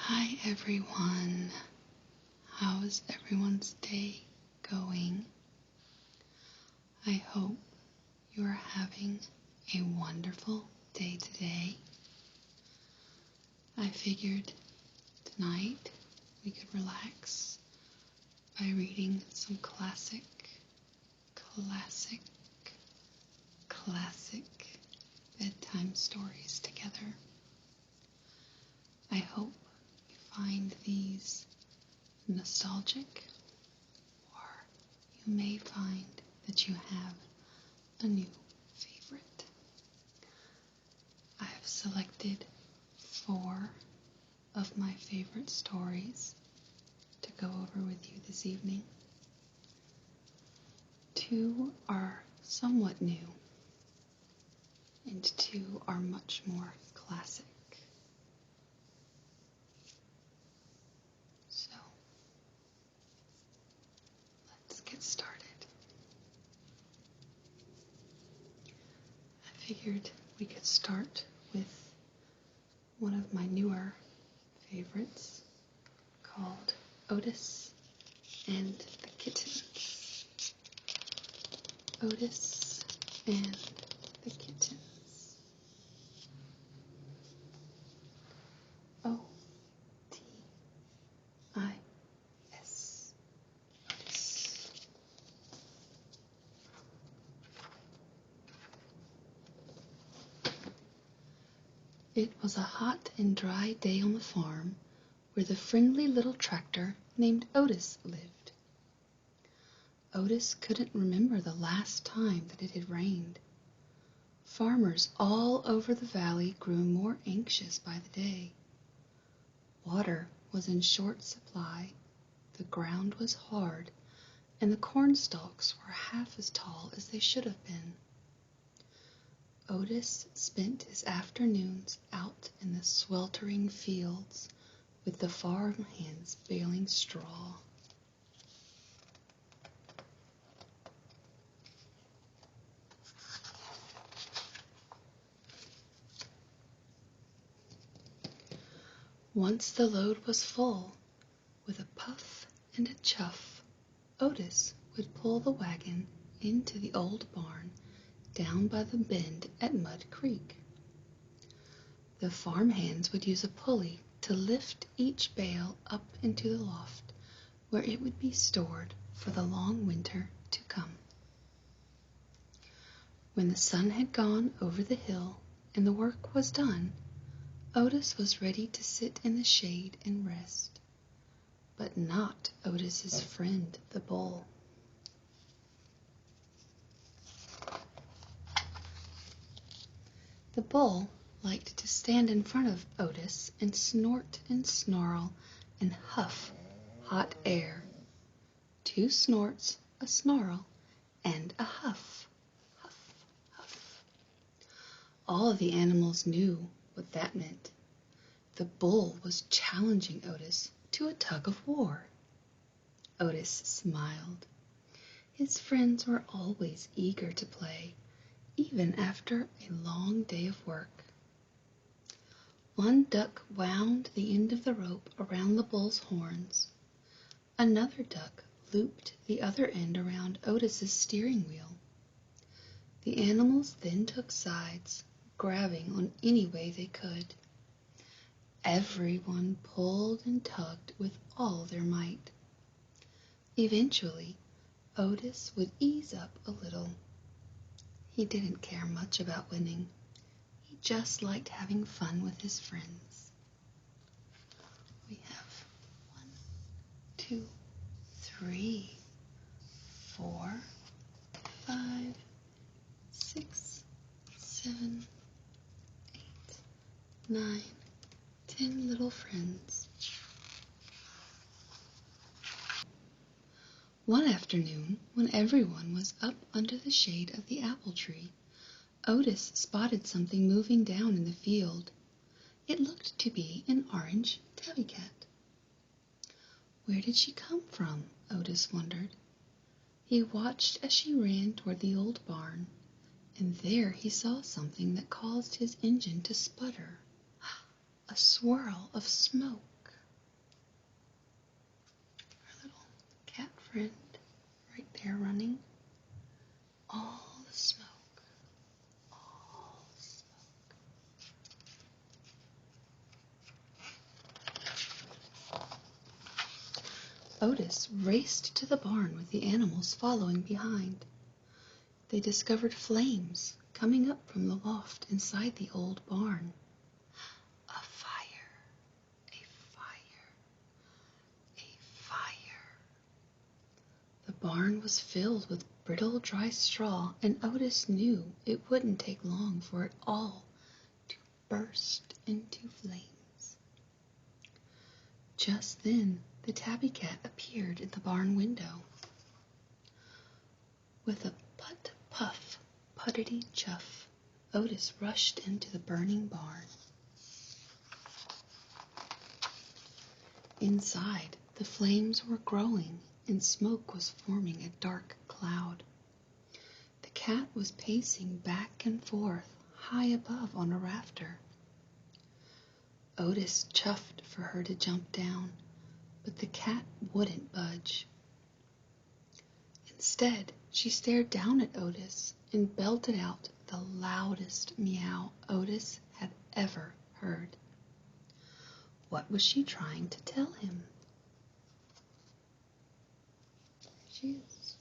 Hi everyone. How is everyone's day going? I hope you are having a wonderful day today. I figured tonight we could relax by reading some classic bedtime stories together. I hope you find these nostalgic, or you may find that you have a new favorite. I have selected 4 of my favorite stories to go over with you this evening. 2 are somewhat new, and 2 are much more classic. So, let's get started. I figured we could start with one of my newer favorites called Otis and the Kittens. Otis and the Kittens. O-T-I-S. Otis. It was a hot and dry day on the farm where the friendly little tractor named Otis lived. Otis couldn't remember the last time that it had rained. Farmers all over the valley grew more anxious by the day. Water was in short supply, the ground was hard, and the corn stalks were half as tall as they should have been. Otis spent his afternoons out in the sweltering fields with the farmhands baling straw. Once the load was full, with a puff and a chuff, Otis would pull the wagon into the old barn down by the bend at Mud Creek. The farmhands would use a pulley to lift each bale up into the loft, where it would be stored for the long winter to come. When the sun had gone over the hill and the work was done, Otis was ready to sit in the shade and rest, but not Otis's friend, the bull. The bull liked to stand in front of Otis and snort and snarl and huff hot air. 2 snorts, a snarl, and a huff, huff, huff. All the animals knew what that meant. The bull was challenging Otis to a tug of war. Otis smiled. His friends were always eager to play, even after a long day of work. One duck wound the end of the rope around the bull's horns. Another duck looped the other end around Otis's steering wheel. The animals then took sides, grabbing on any way they could. Everyone pulled and tugged with all their might. Eventually, Otis would ease up a little. He didn't care much about winning. He just liked having fun with his friends. We have 1, 2, 3, 4, 5, 6, 7, 8, 9, 10 little friends. One afternoon, when everyone was up under the shade of the apple tree, Otis spotted something moving down in the field. It looked to be an orange tabby cat. Where did she come from? Otis wondered. He watched as she ran toward the old barn, and there he saw something that caused his engine to sputter. A swirl of smoke. friend right there running. All the smoke. All the smoke. Otis raced to the barn with the animals following behind. They discovered flames coming up from the loft inside the old barn. A fire, a fire, a fire. The barn was filled with brittle, dry straw, and Otis knew it wouldn't take long for it all to burst into flames. Just then, the tabby cat appeared in the barn window. With a putt-puff, puttity-chuff, Otis rushed into the burning barn. Inside, the flames were growing and smoke was forming a dark cloud. The cat was pacing back and forth, high above on a rafter. Otis chuffed for her to jump down, but the cat wouldn't budge. Instead, she stared down at Otis and belted out the loudest meow Otis had ever heard. What was she trying to tell him? She is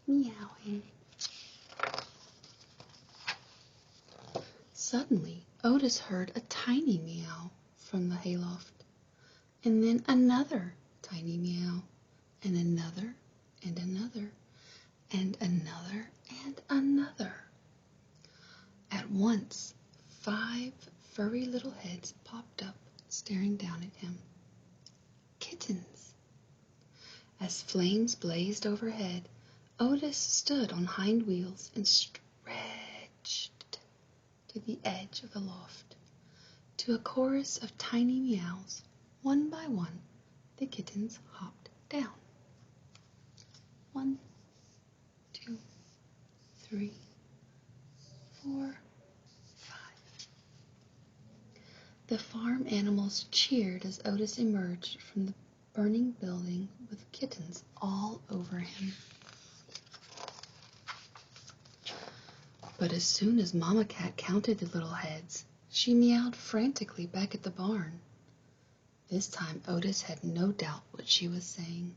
meowing. Suddenly, Otis heard a tiny meow from the hayloft, and then another tiny meow, and another, and another, and another, and another. At once, 5 furry little heads popped up, staring down at him. Kittens. As flames blazed overhead, Otis stood on hind wheels and stretched to the edge of the loft. To a chorus of tiny meows, one by one, the kittens hopped down. 1, 2, 3, 4, 5. The farm animals cheered as Otis emerged from the burning building with kittens all over him. But as soon as Mama Cat counted the little heads, she meowed frantically back at the barn. This time Otis had no doubt what she was saying.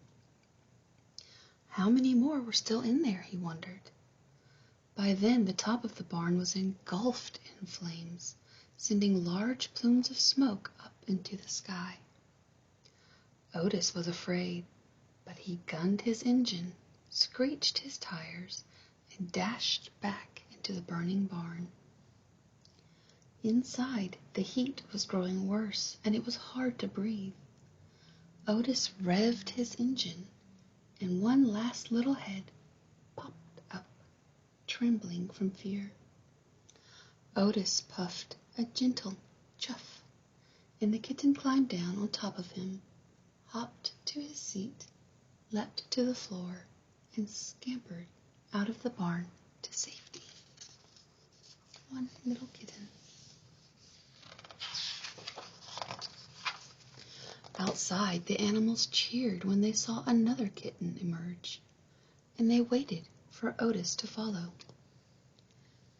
How many more were still in there, he wondered. By then the top of the barn was engulfed in flames, sending large plumes of smoke up into the sky. Otis was afraid, but he gunned his engine, screeched his tires, and dashed back into the burning barn. Inside, the heat was growing worse, and it was hard to breathe. Otis revved his engine, and one last little head popped up, trembling from fear. Otis puffed a gentle chuff, and the kitten climbed down on top of him, hopped to his seat, leapt to the floor, and scampered out of the barn to safety. One little kitten. Outside, the animals cheered when they saw another kitten emerge, and they waited for Otis to follow.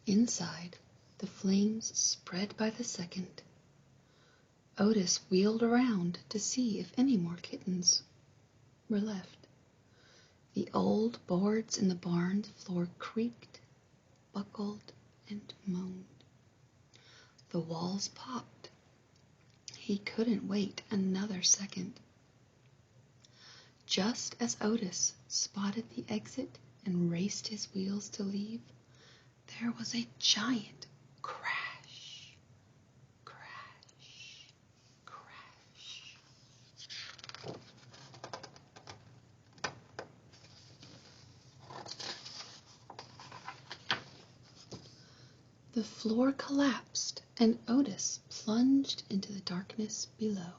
Inside, the flames spread by the second. Otis wheeled around to see if any more kittens were left. The old boards in the barn floor creaked, buckled, and moaned. The walls popped. He couldn't wait another second. Just as Otis spotted the exit and raced his wheels to leave, there was a giant crash, crash, crash. The floor collapsed, and Otis plunged into the darkness below.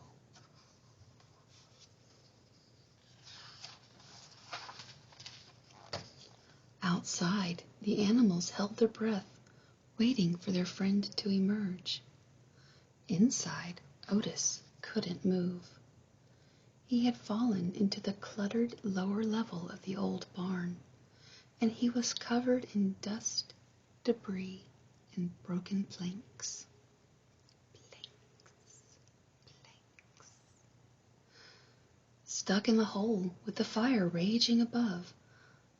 Outside, the animals held their breath, waiting for their friend to emerge. Inside, Otis couldn't move. He had fallen into the cluttered lower level of the old barn, and he was covered in dust, debris, and broken planks. Stuck in the hole with the fire raging above,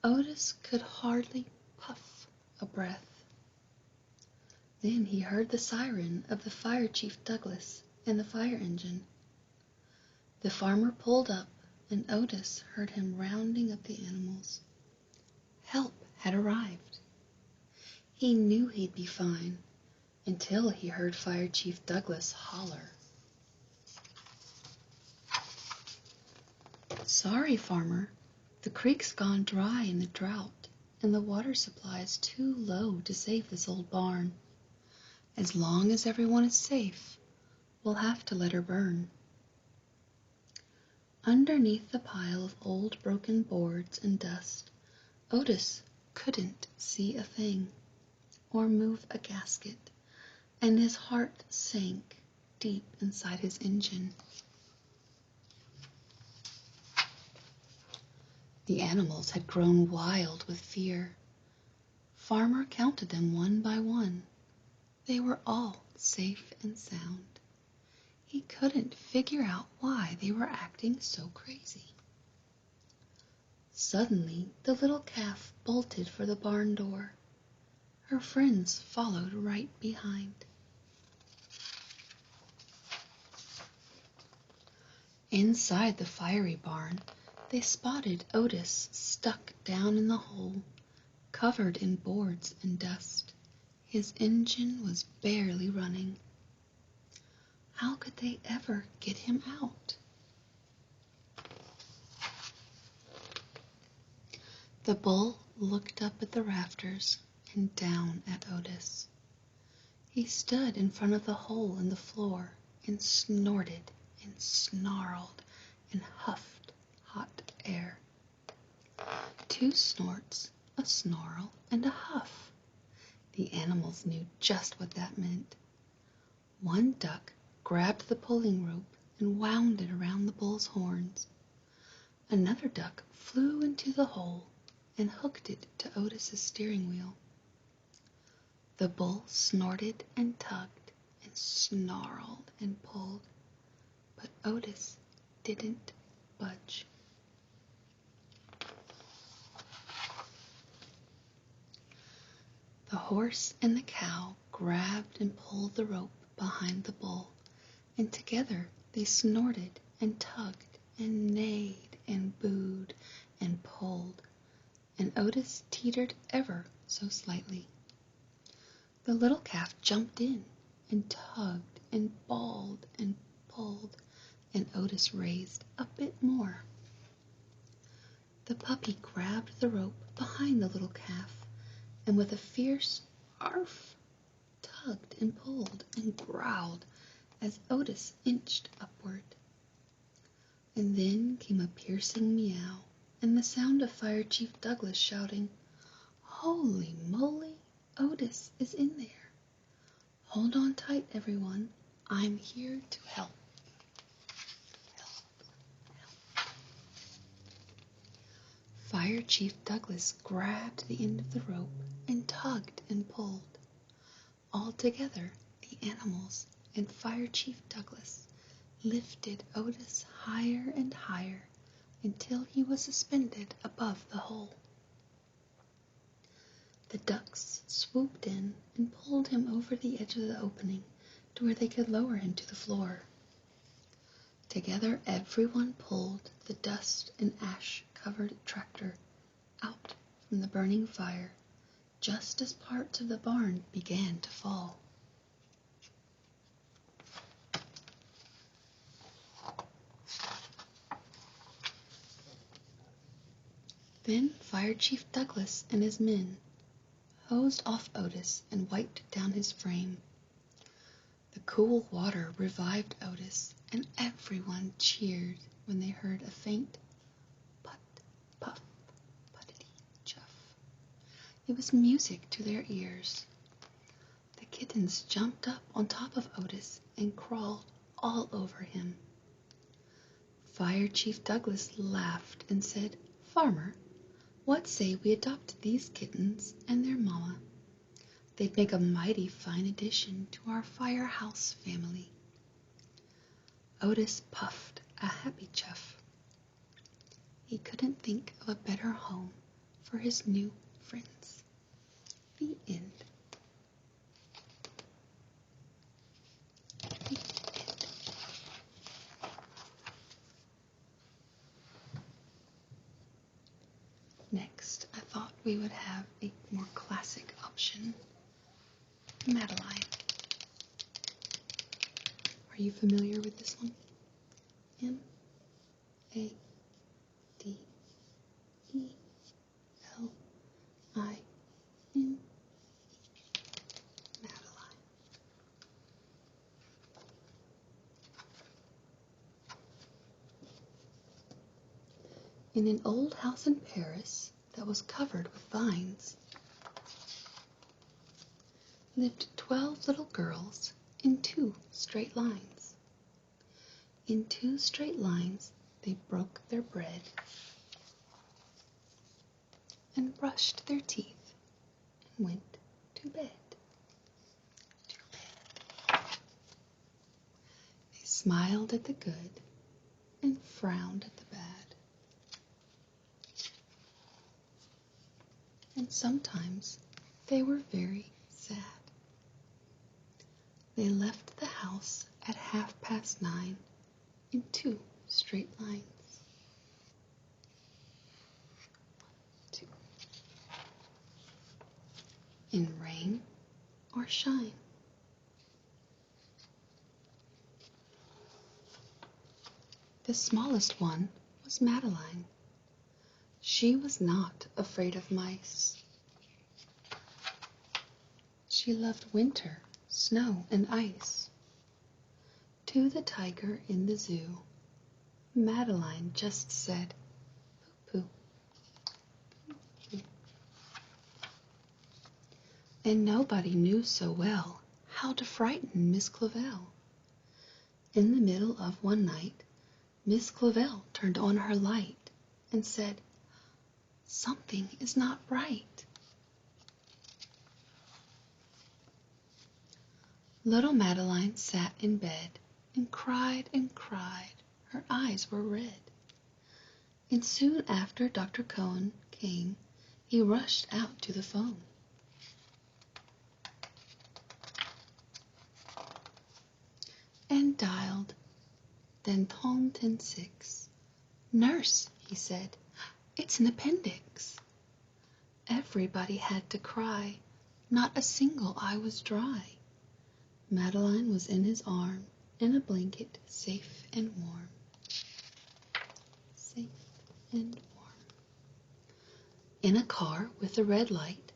Otis could hardly puff a breath. Then he heard the siren of the Fire Chief Douglas and the fire engine. The farmer pulled up, and Otis heard him rounding up the animals. Help had arrived. He knew he'd be fine until he heard Fire Chief Douglas holler. Sorry, farmer, the creek's gone dry in the drought, and the water supply is too low to save this old barn. As long as everyone is safe, we'll have to let her burn. Underneath the pile of old broken boards and dust, Otis couldn't see a thing, or move a gasket, and his heart sank deep inside his engine. The animals had grown wild with fear. Farmer counted them one by one. They were all safe and sound. He couldn't figure out why they were acting so crazy. Suddenly, the little calf bolted for the barn door. Her friends followed right behind. Inside the fiery barn, they spotted Otis stuck down in the hole, covered in boards and dust. His engine was barely running. How could they ever get him out? The bull looked up at the rafters and down at Otis. He stood in front of the hole in the floor and snorted and snarled and huffed hot air. 2 snorts, a snarl, and a huff. The animals knew just what that meant. One duck grabbed the pulling rope and wound it around the bull's horns. Another duck flew into the hole and hooked it to Otis's steering wheel. The bull snorted and tugged and snarled and pulled, but Otis didn't budge. The horse and the cow grabbed and pulled the rope behind the bull, and together they snorted and tugged and neighed and booed and pulled, and Otis teetered ever so slightly. The little calf jumped in and tugged and bawled and pulled, and Otis raised a bit more. The puppy grabbed the rope behind the little calf, and with a fierce arf, tugged and pulled and growled as Otis inched upward. And then came a piercing meow and the sound of Fire Chief Douglas shouting, "Holy moly, Otis is in there. Hold on tight, everyone. I'm here to help." Fire Chief Douglas grabbed the end of the rope and tugged and pulled. All together, the animals and Fire Chief Douglas lifted Otis higher and higher until he was suspended above the hole. The ducks swooped in and pulled him over the edge of the opening to where they could lower him to the floor. Together, everyone pulled the dust and ash-covered tractor out from the burning fire just as parts of the barn began to fall. Then Fire Chief Douglas and his men hosed off Otis and wiped down his frame. The cool water revived Otis, and everyone cheered when they heard a faint put, puff, puttity, chuff. It was music to their ears. The kittens jumped up on top of Otis and crawled all over him. Fire Chief Douglas laughed and said, "Farmer, what say we adopt these kittens and their mama? They'd make a mighty fine addition to our firehouse family." Otis puffed a happy chuff. He couldn't think of a better home for his new friends. The end. The end. Next, I thought we would have a more classic option. Madeline. Are you familiar with this one? M-A-D-E-L-I-N. Madeline. In an old house in Paris that was covered with vines lived 12 little girls in 2 straight lines. In 2 straight lines they broke their bread and brushed their teeth and went to bed. To bed. They smiled at the good and frowned at the bad. And sometimes they were very sad. They left the house at 9:30 in 2 straight lines. 2. In rain or shine. The smallest one was Madeline. She was not afraid of mice. She loved winter, snow, and ice. To the tiger in the zoo, Madeline just said, "Pooh, pooh, pooh." And nobody knew so well how to frighten Miss Clavell. In the middle of one night, Miss Clavell turned on her light and said, "Something is not right." Little Madeline sat in bed and cried and cried. Her eyes were red. And soon after Dr. Cohen came, he rushed out to the phone. And dialed, then toned 106. "Nurse," he said, "it's an appendix." Everybody had to cry. Not a single eye was dry. Madeline was in his arm, in a blanket, safe and warm. Safe and warm. In a car with a red light,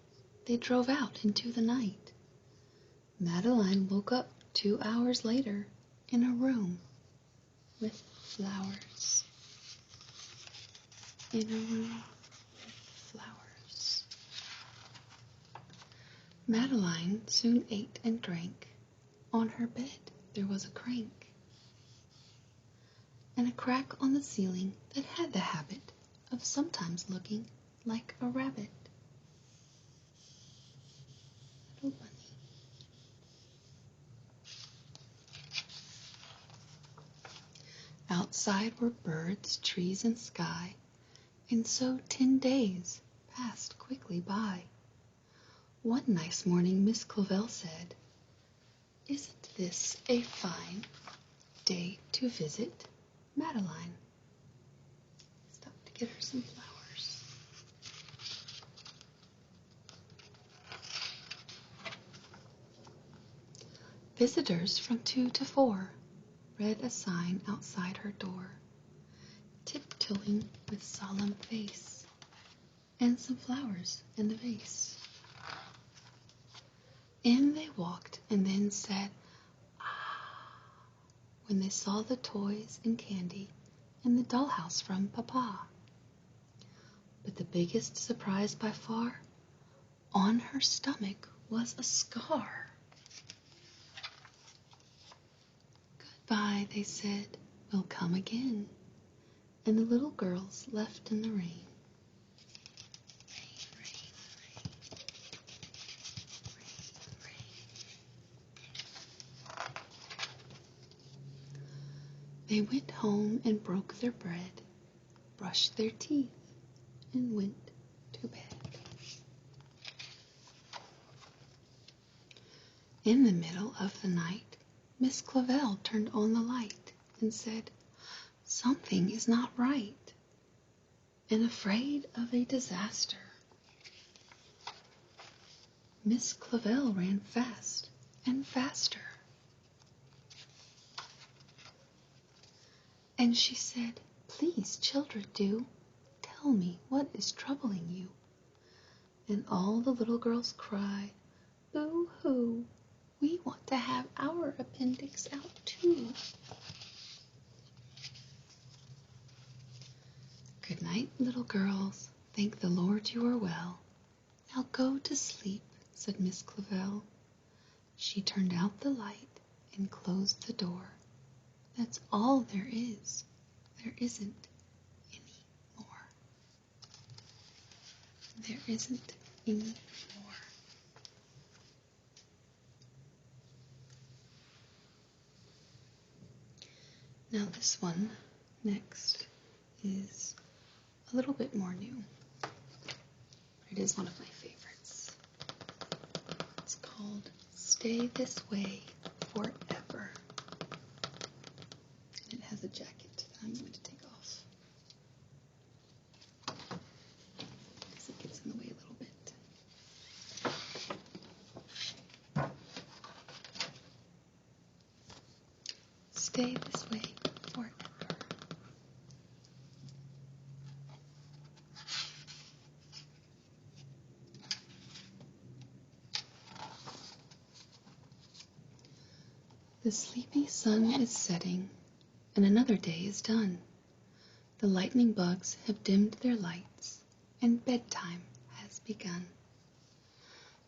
they drove out into the night. Madeline woke up 2 hours later in a room with flowers. In a room with flowers. Madeline soon ate and drank. On her bed there was a crank, and a crack on the ceiling that had the habit of sometimes looking like a rabbit. Little bunny. Outside were birds, trees, and sky, and so 10 days passed quickly by. One nice morning Miss Clavell said, "Isn't this a fine day to visit Madeline?" Stopped to get her some flowers. Visitors from 2 to 4 read a sign outside her door, tiptoeing with solemn face, and some flowers in the vase. In they walked and then said, "Ah," when they saw the toys and candy in the dollhouse from Papa. But the biggest surprise by far, on her stomach was a scar. "Goodbye," they said, "we'll come again." and the little girls left in the rain. They went home and broke their bread, brushed their teeth, and went to bed. In the middle of the night, Miss Clavel turned on the light and said, "Something is not right," and afraid of a disaster. Miss Clavel ran fast and faster. And she said, "Please, children, do tell me what is troubling you." And all the little girls cried, "Boo-hoo, we want to have our appendix out too." "Good night, little girls. Thank the Lord you are well. Now go to sleep," said Miss Clavel. She turned out the light and closed the door. That's all there is. There isn't any more. There isn't any more. Now this one next is a little bit more new. It is one of my favorites. It's called Stay This Way Forever. And it has a jacket that I'm going to take off because it gets in the way a little bit. Stay this way forever. The sleepy sun is setting, and another day is done. The lightning bugs have dimmed their lights, and bedtime has begun.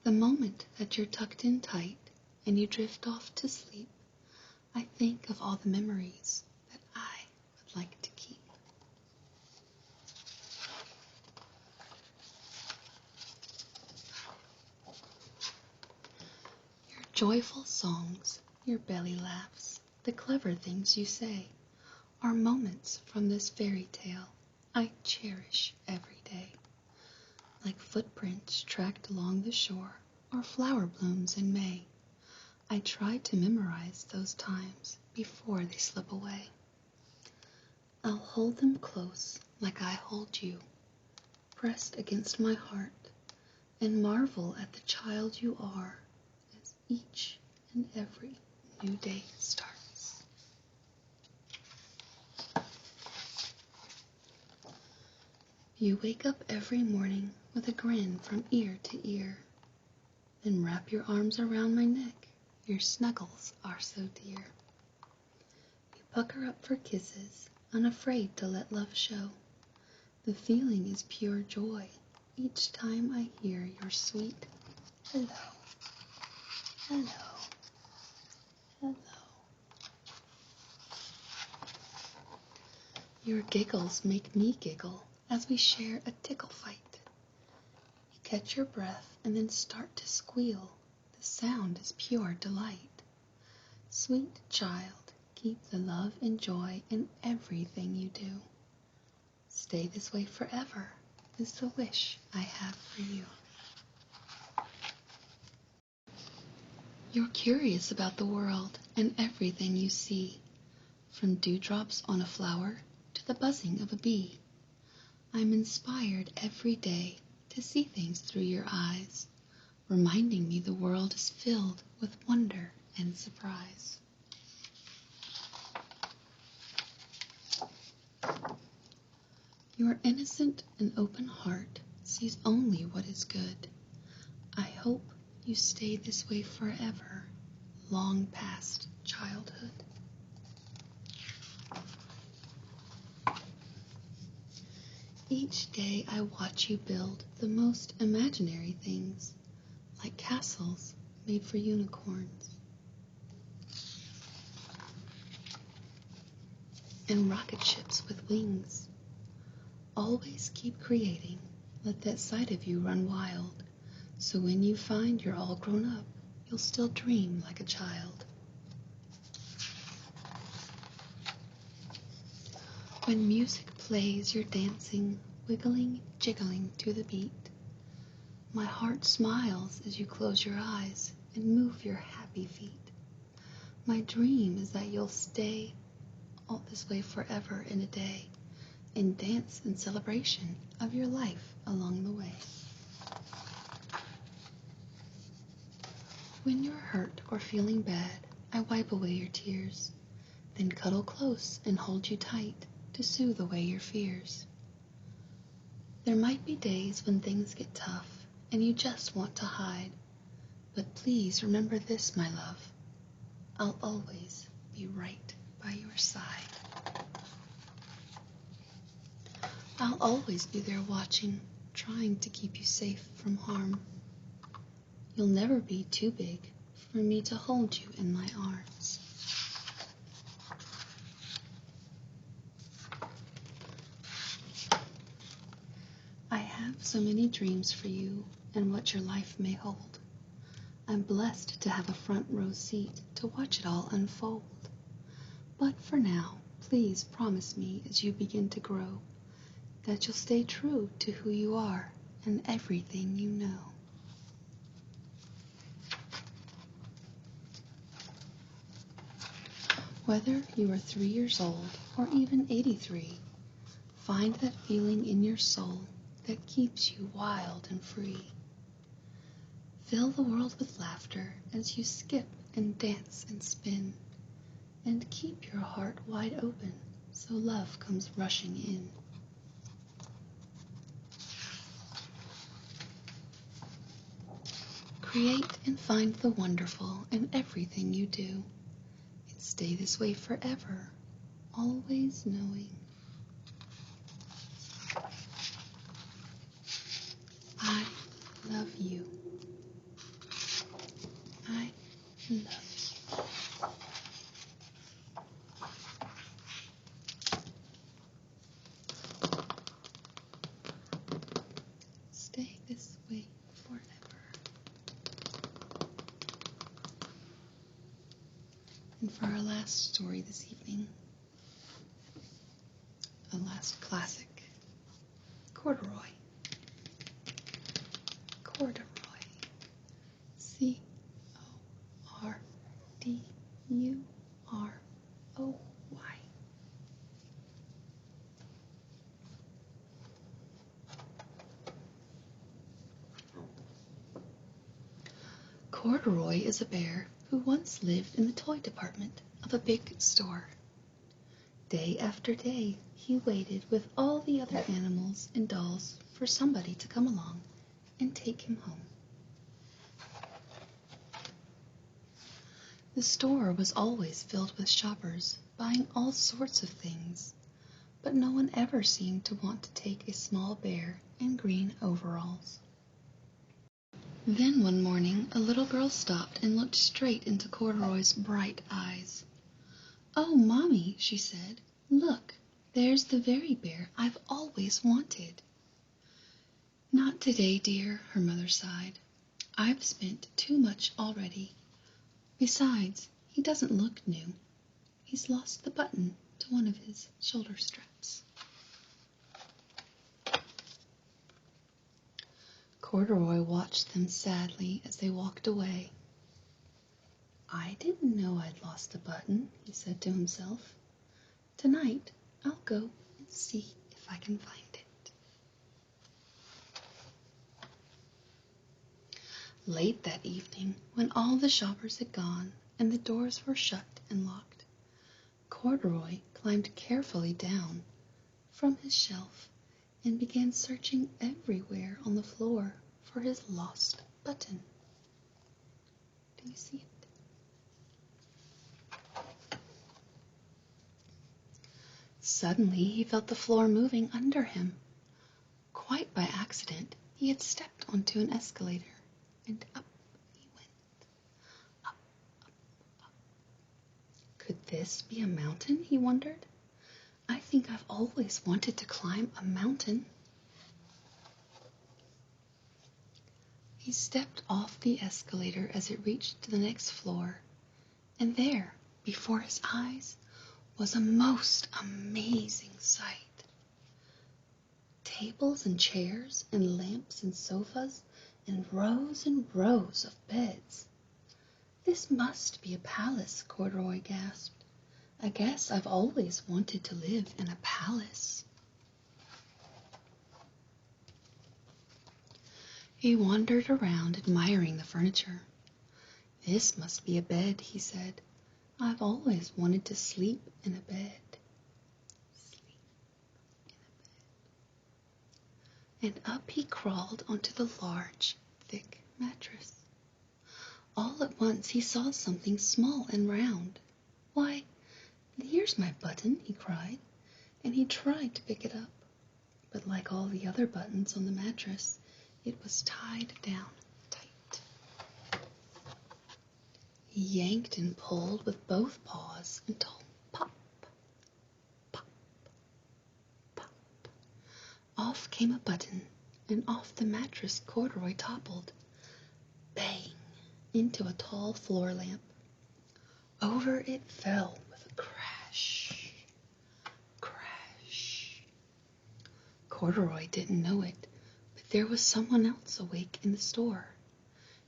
The moment that you're tucked in tight and you drift off to sleep, I think of all the memories that I would like to keep. Your joyful songs, your belly laughs, the clever things you say, are moments from this fairy tale I cherish every day. Like footprints tracked along the shore, or flower blooms in May, I try to memorize those times before they slip away. I'll hold them close like I hold you, pressed against my heart, and marvel at the child you are as each and every new day starts. You wake up every morning with a grin from ear to ear, then wrap your arms around my neck. Your snuggles are so dear. You pucker up for kisses, unafraid to let love show. The feeling is pure joy each time I hear your sweet hello, hello, hello. Your giggles make me giggle as we share a tickle fight. You catch your breath and then start to squeal. The sound is pure delight. Sweet child, keep the love and joy in everything you do. Stay this way forever is the wish I have for you. You're curious about the world and everything you see, from dewdrops on a flower to the buzzing of a bee. I'm inspired every day to see things through your eyes, reminding me the world is filled with wonder and surprise. Your innocent and open heart sees only what is good. I hope you stay this way forever, long past childhood. Each day I watch you build the most imaginary things, like castles made for unicorns. and rocket ships with wings. Always keep creating. Let that side of you run wild, so when you find you're all grown up, you'll still dream like a child. When music plays, you're dancing, wiggling, jiggling to the beat. My heart smiles as you close your eyes and move your happy feet. My dream is that you'll stay all this way forever in a day, and dance in celebration of your life along the way. When you're hurt or feeling bad, I wipe away your tears, then cuddle close and hold you tight to soothe away your fears. There might be days when things get tough and you just want to hide, but please remember this, my love. I'll always be right by your side. I'll always be there watching, trying to keep you safe from harm. You'll never be too big for me to hold you in my arms. I have so many dreams for you and what your life may hold. I'm blessed to have a front row seat to watch it all unfold. But for now, please promise me as you begin to grow that you'll stay true to who you are and everything you know. Whether you are 3 years old or even 83, find that feeling in your soul that keeps you wild and free. Fill the world with laughter as you skip and dance and spin, and keep your heart wide open so love comes rushing in. Create and find the wonderful in everything you do, and stay this way forever, always knowing I love you. I love you. Stay this way forever. And for our last story this evening, a last classic, Corduroy. Corduroy. C-O-R-D-U-R-O-Y. Corduroy is a bear who once lived in the toy department of a big store. Day after day, he waited with all the other animals and dolls for somebody to come along and take him home. The store was always filled with shoppers buying all sorts of things, but no one ever seemed to want to take a small bear in green overalls. Then one morning, a little girl stopped and looked straight into Corduroy's bright eyes. "Oh, Mommy," she said, "look, there's the very bear I've always wanted." "Not today, dear," her mother sighed. "I've spent too much already. Besides, he doesn't look new. He's lost the button to one of his shoulder straps." Corduroy watched them sadly as they walked away. "I didn't know I'd lost the button," he said to himself. "Tonight I'll go and see if I can find it." Late that evening, when all the shoppers had gone and the doors were shut and locked, Corduroy climbed carefully down from his shelf and began searching everywhere on the floor for his lost button. Do you see it? Suddenly he felt the floor moving under him. Quite by accident, he had stepped onto an escalator, and up he went. Up, up, up. Could this be a mountain, he wondered? think I've always wanted to climb a mountain." He stepped off the escalator as it reached the next floor, and there, before his eyes, was a most amazing sight. Tables and chairs and lamps and sofas and rows of beds. "This must be a palace," Corduroy gasped. "I guess I've always wanted to live in a palace." He wandered around admiring the furniture. "This must be a bed," he said. "I've always wanted to sleep in a bed." And up he crawled onto the large, thick mattress. All at once he saw something small and round. "Why, here's my button," he cried, and he tried to pick it up. But like all the other buttons on the mattress, it was tied down tight. He yanked and pulled with both paws until pop, pop, pop. Off came a button, and off the mattress Corduroy toppled. Bang! Into a tall floor lamp. Over it fell with a crash, crash. Corduroy didn't know it, but there was someone else awake in the store.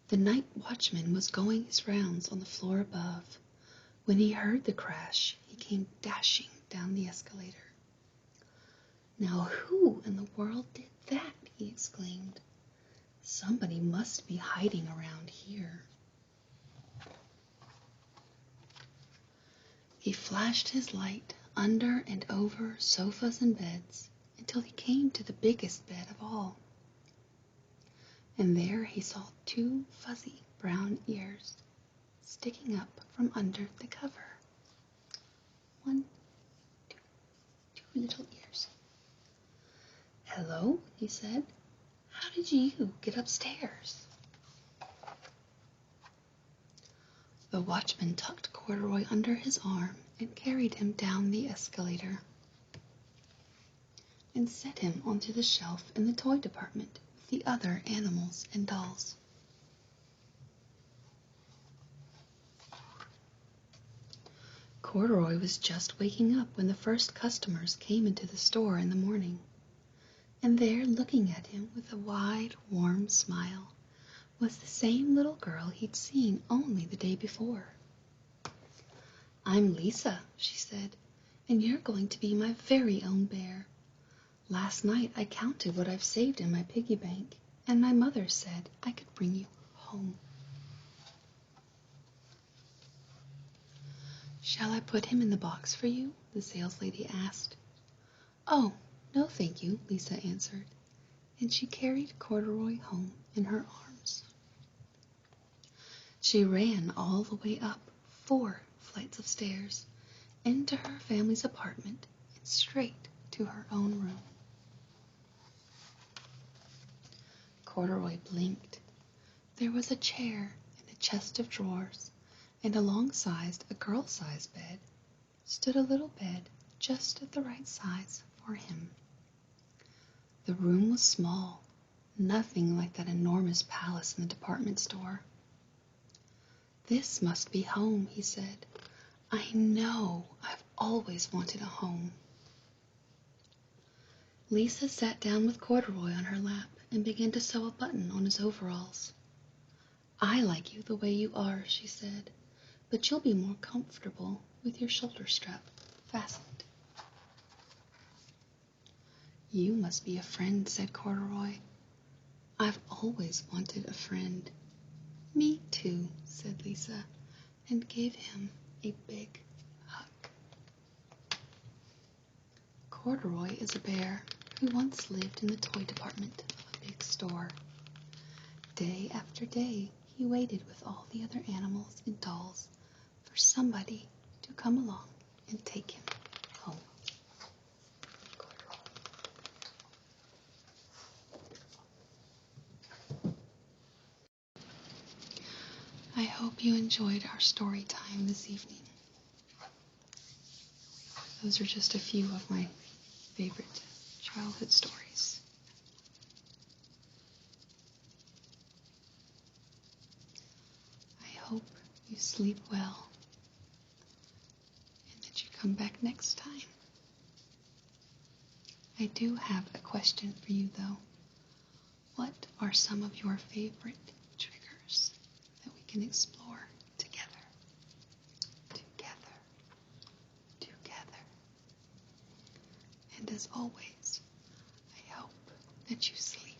The night watchman was going his rounds on the floor above. When he heard the crash, he came dashing down the escalator. "Now who in the world did that?" he exclaimed. "Somebody must be hiding around here." He flashed his light under and over sofas and beds until he came to the biggest bed of all. And there he saw 2 fuzzy brown ears sticking up from under the cover. 1, 2, 2 little ears. "Hello," he said. "How did you get upstairs?" The watchman tucked Corduroy under his arm and carried him down the escalator and set him onto the shelf in the toy department with the other animals and dolls. Corduroy was just waking up when the first customers came into the store in the morning, and there, looking at him with a wide, warm smile, was the same little girl he'd seen only the day before. "I'm Lisa," she said, "and you're going to be my very own bear. Last night I counted what I've saved in my piggy bank, and my mother said I could bring you home." "Shall I put him in the box for you?" the saleslady asked. "Oh, no, thank you," Lisa answered, and she carried Corduroy home in her arms. She ran all the way up 4 flights of stairs, into her family's apartment, and straight to her own room. Corduroy blinked. There was a chair and a chest of drawers, and alongside a girl-sized bed stood a little bed just at the right size for him. The room was small, nothing like that enormous palace in the department store. "This must be home," he said. "I know I've always wanted a home." Lisa sat down with Corduroy on her lap and began to sew a button on his overalls. "I like you the way you are," she said, "but you'll be more comfortable with your shoulder strap fastened." "You must be a friend," said Corduroy. "I've always wanted a friend." "Me too," said Lisa, and gave him a big hug. Corduroy is a bear who once lived in the toy department of a big store. Day after day, he waited with all the other animals and dolls for somebody to come along and take him home. I hope you enjoyed our story time this evening. Those are just a few of my favorite childhood stories. I hope you sleep well and that you come back next time. I do have a question for you though. What are some of your favorite triggers that we can explore together? Together. Together. And as always, I hope that you sleep